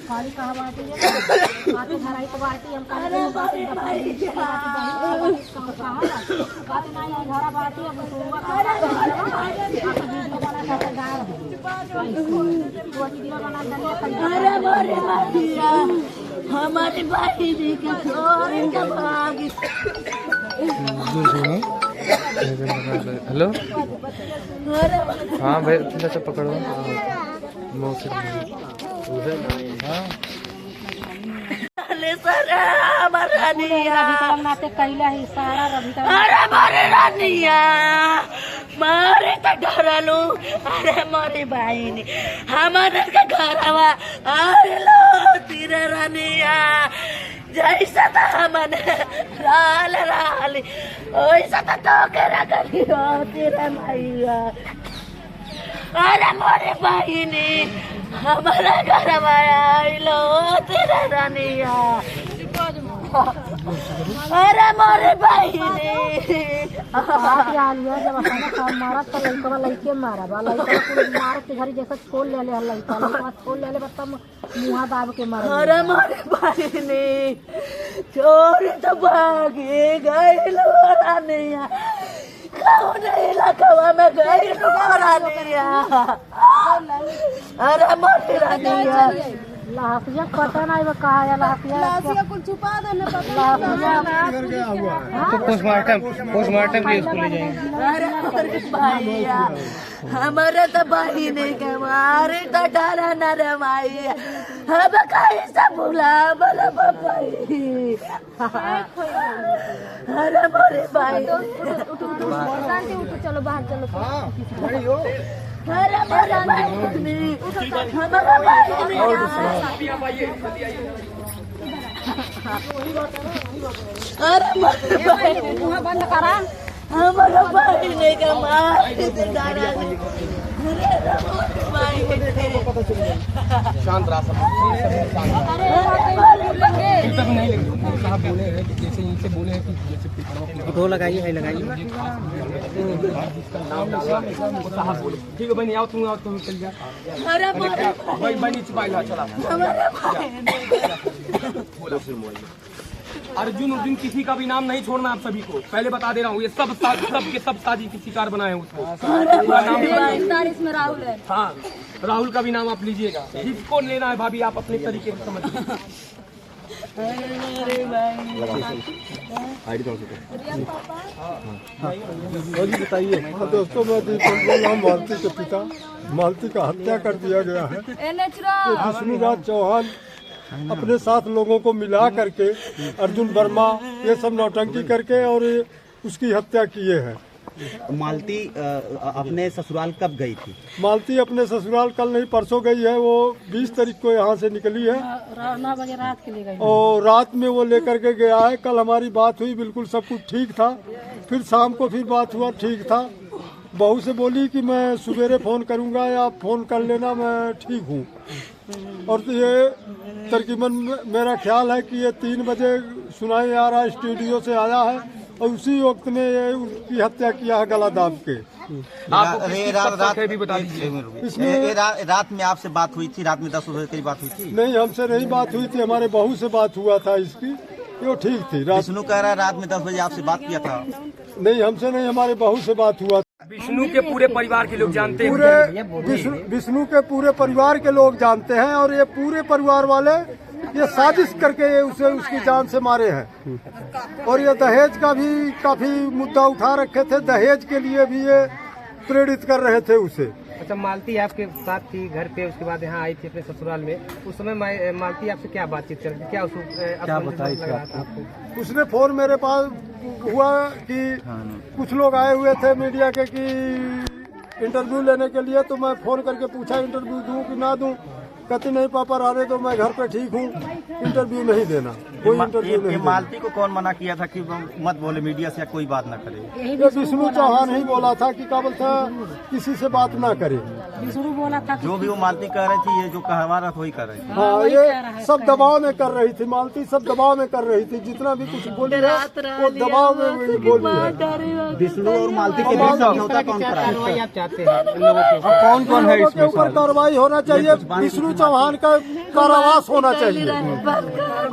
खाली कहाँ बाटी है बाटी धराई तो बाटी हम कहाँ बाटी बाटी नहीं घरा बाटी हम सोवा हमारी बाटी के हेलो हाँ भाई थोड़ा सा पकड़ो मारे तो डरलू अरे मोरी बहनी हमारे घरवा अरे लो तेरे रानिया जैसा था हमने राल राली वैसा तो के रखली हो तेरे मैया अरे मोरी बहनी हमारा घरवा आइलो तेरे रानिया अरे मोरे बहनी जब मारा तो लड़का लड़के मारा मार के घर जैसा खोल ले लड़का खोल ले तब मुँह दाब के मारा अरे मोरे बहनी चोरी तो भागी गई रानिया कौन इलाका में गई रानिया अरे मोरे रानिया लाफिया पता नहीं वो कहा है लाफिया कुछ छुपा दो ना पता तो पोस्टमार्टम के स्कूल ले जाएंगे अरे भैया हमारे तो बहन के मारे तो डरा न रे भैया हम कहीं से बुला बोला भाई अरे मोरे भाई चलो बाहर चलो अरे मोरे बहनी हमारा अरे मुँह बंद करा हमारा बहनी का मार शांत रहा बोले हैं जैसे इनसे बोले हैं कि जैसे फोटो लगाइए है लगाइए ठीक है बहनी आओ तुम चल जा भाई बहनी छिपाई ला चला अर्जुन किसी का भी नाम नहीं छोड़ना आप सभी को पहले बता दे रहा हूँ ये सब के सब साजिश की शिकार बनाए हैं उसको इसमें राहुल है हाँ राहुल का भी नाम आप लीजिएगा जिसको लेना है भाभी आप अपने तरीके से समझिए बताइए दोस्तों मैं नाम मालती के पिता मालती का हत्या कर दिया गया है विष्णुराज चौहान अपने साथ लोगों को मिला करके अर्जुन वर्मा ये सब नौटंकी करके और उसकी हत्या किए हैं। मालती अपने ससुराल कब गई थी? मालती अपने ससुराल कल नहीं परसों गई है। वो 20 तारीख को यहाँ से निकली है 9 बजे रात के लिए गई और रात में वो लेकर के गया है। कल हमारी बात हुई, बिल्कुल सब कुछ ठीक था। फिर शाम को फिर बात हुआ, ठीक था। बहू से बोली कि मैं सवेरे फ़ोन करूँगा या आप फ़ोन कर लेना, मैं ठीक हूँ। और तो ये तकरीबन मेरा ख्याल है कि ये 3 बजे सुनाई आ रहा है, स्टूडियो से आया है और उसी वक्त में ये उसकी हत्या किया है गला दाब के। इसमें रात में आपसे बात हुई थी? रात में 10 बजे की बात हुई थी? नहीं, हमसे नहीं बात हुई थी, हमारे बहू से बात हुआ था इसकी, वो ठीक थी। विष्णु कह रहा है रात में 10 बजे आपसे बात किया था। नहीं, हमसे नहीं, हमारे बहू से बात हुआ। विष्णु के पूरे परिवार के लोग जानते हैं, विष्णु के पूरे परिवार के लोग जानते हैं और ये पूरे परिवार वाले ये साजिश करके उसे उसकी जान से मारे हैं। और ये दहेज का भी काफी मुद्दा उठा रखे थे, दहेज के लिए भी ये प्रेरित कर रहे थे उसे। अच्छा, मालती आपके साथ थी घर पे, उसके बाद यहाँ आई थी अपने ससुराल में। उस समय मालती आपसे क्या बातचीत कर रही थी, क्या बताई थी आपको? उसने फोन मेरे पास हुआ कि कुछ लोग आए हुए थे मीडिया के कि इंटरव्यू लेने के लिए, तो मैं फोन करके पूछा इंटरव्यू दूं कि ना दूं। कहती नहीं पापा रहने दो, मैं घर पे ठीक हूँ, इंटरव्यू नहीं देना, कोई इंटरव्यू नहीं देना। मालती को कौन मना किया था कि वो मत बोले मीडिया से, कोई बात ना करे? ये विष्णु चौहान ही बोला था कि क्या बोलता किसी से बात ना करे। विष्णु बोला था जो भी वो मालती कह रही थी, ये जो कहवा रहा था वही कर रही थी। हाँ, ये सब दबाव में कर रही थी, मालती सब दबाव में कर रही थी, जितना भी कुछ बोली है वो दबाव में बोली है। विष्णु और मालती के बीच समझौता कौन करा? कार्रवाई आप चाहते हैं इन लोगों के ऊपर? कौन कौन है इसके ऊपर कार्रवाई होना चाहिए, विष्णु चौहान का कारावास होना चाहिए।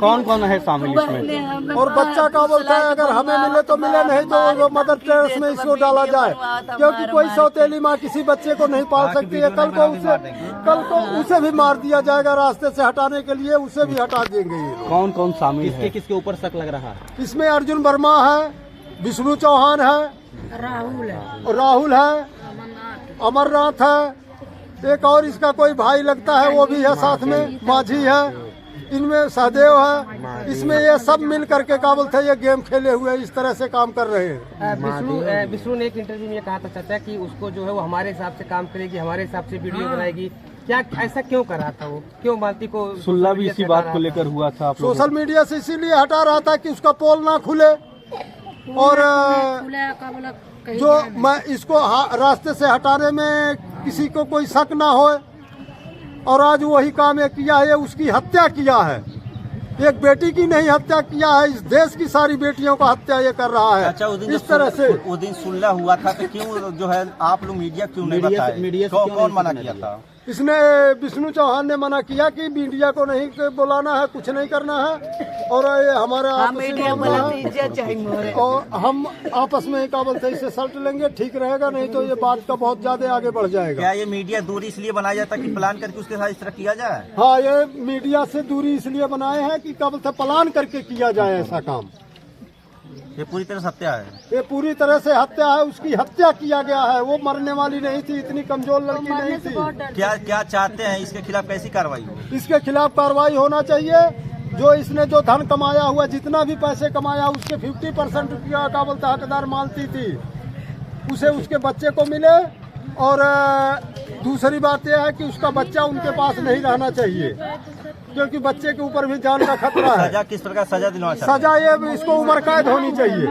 कौन कौन है शामिल इसमें? और बच्चा का बोलता है अगर हमें मिले तो मिले, नहीं तो मदर टेरेस में इसको डाला जाए, क्योंकि कोई सौतेली माँ किसी बच्चे को नहीं पाल सकती है। कल को उसे भी मार दिया जाएगा, रास्ते से हटाने के लिए उसे भी हटा देंगे ये। कौन कौन शामिल है? किसके ऊपर शक लग रहा है? इसमें अर्जुन वर्मा है, विष्णु चौहान है, राहुल है, अमरनाथ है, एक और इसका कोई भाई लगता है वो भी है साथ में, माझी है, इनमें सहदेव है। इसमें ये सब मिल करके क्या बोलते हैं, ये गेम खेले हुए इस तरह से काम कर रहे हैं। विष्णु ने एक इंटरव्यू में कहा था चाचा कि उसको जो है वो हमारे हिसाब से काम करेगी, हमारे हिसाब से वीडियो बनाएगी। क्या ऐसा क्यों कर रहा था वो? क्यों मालती को सुल्ला भी इसी बात को लेकर हुआ था? सोशल मीडिया से इसीलिए हटा रहा था कि उसका पोल ना खुले, और जो मैं इसको रास्ते से हटाने में किसी को कोई शक ना हो। और आज वही काम ये किया है, उसकी हत्या किया है, एक बेटी की नहीं हत्या किया है, इस देश की सारी बेटियों का हत्या ये कर रहा है। अच्छा, इस तरह से उस दिन सुल्ला हुआ था तो क्यों जो है आप लोग मीडिया क्यों नहीं बताए? कौन मना किया था? इसने विष्णु चौहान ने मना किया कि मीडिया को नहीं बुलाना है, कुछ नहीं करना है, और ये हमारा और हम आपस में क्या बोलते हैं इसे सल्ट लेंगे, ठीक रहेगा, नहीं तो ये बात का बहुत ज्यादा आगे बढ़ जाएगा। क्या ये मीडिया दूरी इसलिए बनाया जाता है कि प्लान करके उसके साथ इस तरह किया जाए? हाँ, ये मीडिया से दूरी इसलिए बनाए हैं कि क्या बोलते प्लान करके किया जाए ऐसा काम। ये पूरी तरह से हत्या है। ये पूरी तरह से हत्या है, उसकी हत्या किया गया है, वो मरने वाली नहीं थी, इतनी कमजोर लड़की नहीं थी। क्या चाहते हैं, इसके खिलाफ कैसी कार्रवाई हो? इसके खिलाफ कार्रवाई होना चाहिए। जो इसने जो धन कमाया हुआ, जितना भी पैसे कमाया, उसके 50% क्या बोलता हकदार मालती थी, उसे उसके बच्चे को मिले। और दूसरी बात यह है कि उसका बच्चा उनके पास नहीं रहना चाहिए, क्योंकि बच्चे के ऊपर भी जान का खतरा है। सजा किस प्रकार सजा दिलवाना चाहिए? सजा ये इसको उम्र कैद होनी चाहिए।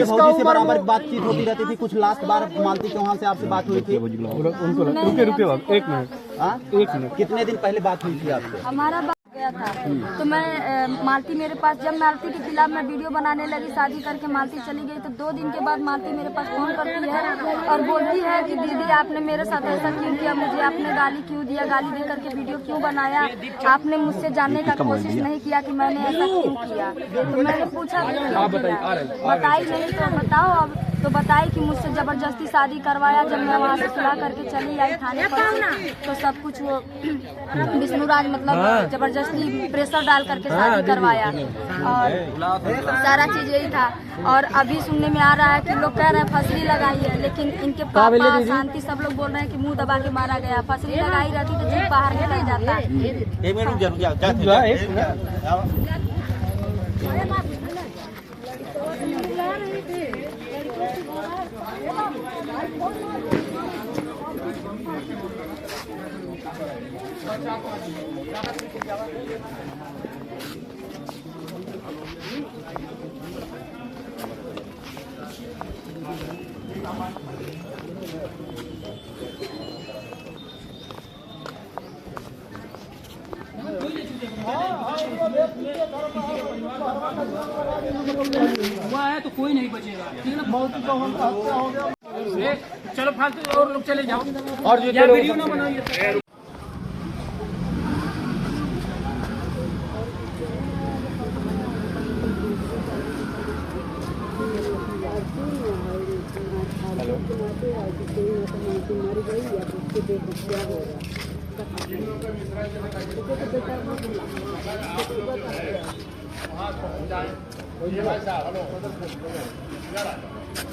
इसका से बराबर बातचीत होती रहती थी, कुछ लास्ट बार मालती चौहान से आपसे बात हुई थी? रुके एक मिनट। कितने दिन पहले बात हुई थी आपसे? हमारा बात गया था तो मैं मालती मेरे पास, जब मालती के खिलाफ मैं वीडियो बनाने लगी, शादी करके मालती चली गई, तो 2 दिन के बाद मालती मेरे पास फोन करती है और बोलती है कि दीदी आपने मेरे साथ ऐसा क्यों किया, मुझे आपने गाली क्यों दिया, गाली दे करके वीडियो क्यों बनाया, आपने मुझसे जानने का कोशिश नहीं किया कि मैंने ऐसा क्यों किया। तो मैंने पूछा बताई नहीं, तो बताओ अब। तो बताई कि मुझसे जबरदस्ती शादी करवाया, जब मैं वहाँ से सुलह करके चली आई थाने पर से, तो सब कुछ वो विष्णु राज मतलब जबरदस्ती प्रेशर डाल करके शादी करवाया, और सारा चीज यही था। और अभी सुनने में आ रहा है कि लोग कह रहे हैं फसली लगाई है, लेकिन इनके पापा शांति सब लोग बोल रहे हैं कि मुंह दबा के मारा गया। फसली लगाई रहती तो जीप बाहर निकल जाता। हुआ है तो कोई नहीं बचेगा, ठीक है ना? चलो फालतू और लोग चले जाओ, और जो वीडियो ना बनाइए।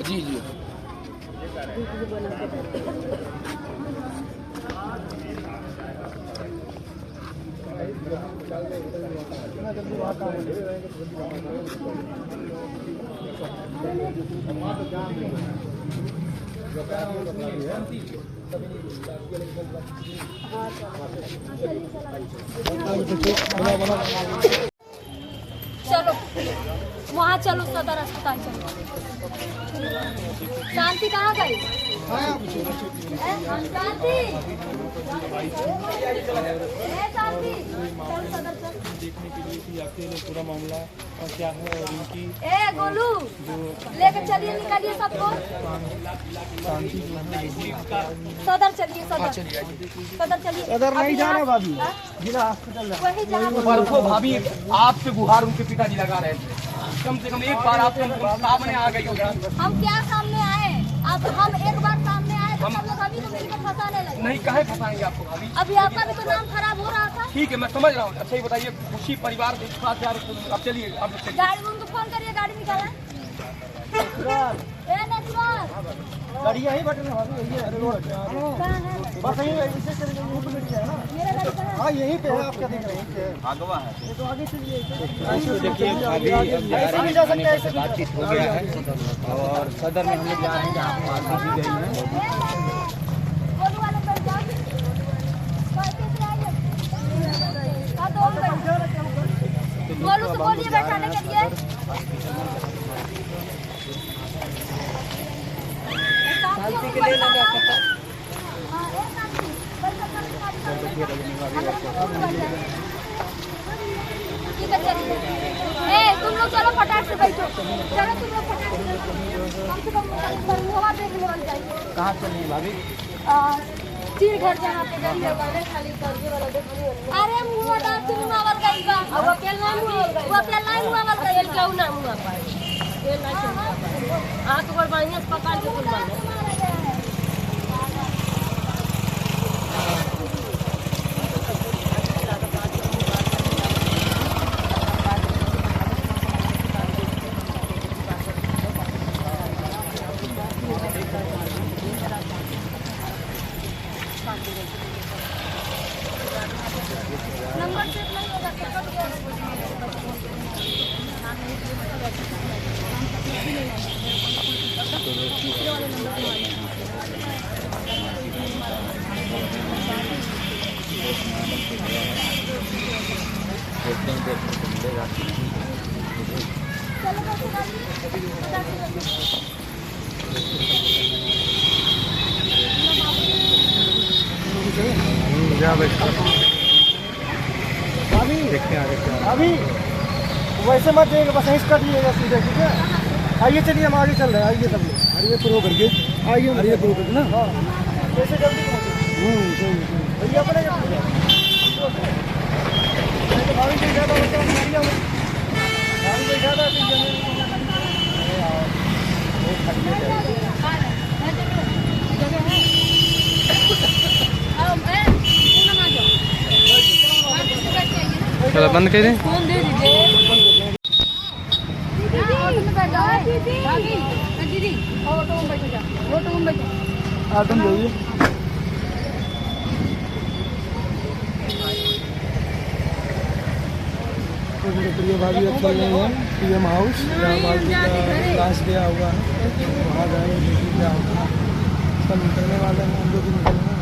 जी जी चलो वहाँ चलो, सदर अस्पताल चलो। शांति कहाँ गई? शांति, शांति, चल सदर चल। देखने के लिए कि आपके पूरा मामला क्या है और इनकी गोलू लेकर चलिए, निकालिए सबको। सदर चलिए, सदर चलिए। सदर नहीं जाना भाभी, जिला हॉस्पिटल वही जहाँ परसों भाभी आपसे गुहार उनके पिताजी लगा रहे थे, कम से कम एक बार आप सामने आ गई होगी। हम क्या सामने आए? अब हम एक बार सामने आए तो सब लोग अभी तो मिलकर फंसाने लगे। नहीं, काहे फंसाएंगे आपको भाभी? अभी आपका भी तो नाम खराब हो रहा था। ठीक है, मैं समझ रहा हूँ। अच्छा ये बताइए, खुशी परिवार के साथ जा रहे थे, अब चलिए अब चलिए। गाड़ी उनको फोन करिए, गाड़ी निकाला। गाड़ी यही बटन है भाभी, यही है रोड कहाँ है? बस यही है, इससे चले जाइए, ऊपर बैठ जाए ना। मेरा गाड़ी कहाँ है? हाँ यहीं पे है, आप क्या देख रहे हैं? आगवा है। ये तो आगे चलिए। देखिए अभी ऐसे भी जा सकते हैं, ऐसे भी जा सकते हैं। बातचीत हो गया है और सदर में हम लोग जा रहे हैं जहाँ मालती दी गई है। गोलू वाले पर जाओ। कैसे से आइए? हाँ, तो हम बैठ। गोलू से बोलिए बैठाने के लिए। शांति के लिए लगा सकता। हाँ, एक शांति। ठीक है, चलिए। ए, तुम लोग चलो फटाक से बैठो। चलो तुम लोग फटाक से बैठो। कम से कम हवा देख लो जाइए। कहाँ चलिए भाभी? चिर घर जहाँ पे गई है खाली करके वाला देखो। अरे मुंह डाल के मुंह वाल गई बा। अब अकेले ना मुंह वाल गई। वो अकेले मुंह वाल गई। क्यों ना मुंह पाए? ये ना चल। हाथ ऊपर बांधिए, पकड़ के तुम बांधो। नंबर चेक नहीं होगा अभी वैसे मत जाइएगा, बस यहीं से कटिएगा सीधे, ठीक है? आइए चलिए, हम आगे चल रहे हैं। आइए सब लोग, अरे प्रो करके आइए, अरे प्रो करके ना। हाँ कैसे जल्दी भैया अपने भाभी से ज़्यादा होता है, भाभी से ज़्यादा चलो बंद कर दें। फोन दे दीजिए। दीदी ऑटो में बैठो, जाओ ऑटो में बैठो। आदम जाइए। प्रिय भाभी अब चल रहे हैं PM हाउस, जहाँ मालती का क्लास गया हुआ है, वहाँ जाएंगे, देखिए क्या होगा। कल निकलने वाले हैं हम लोग, निकलना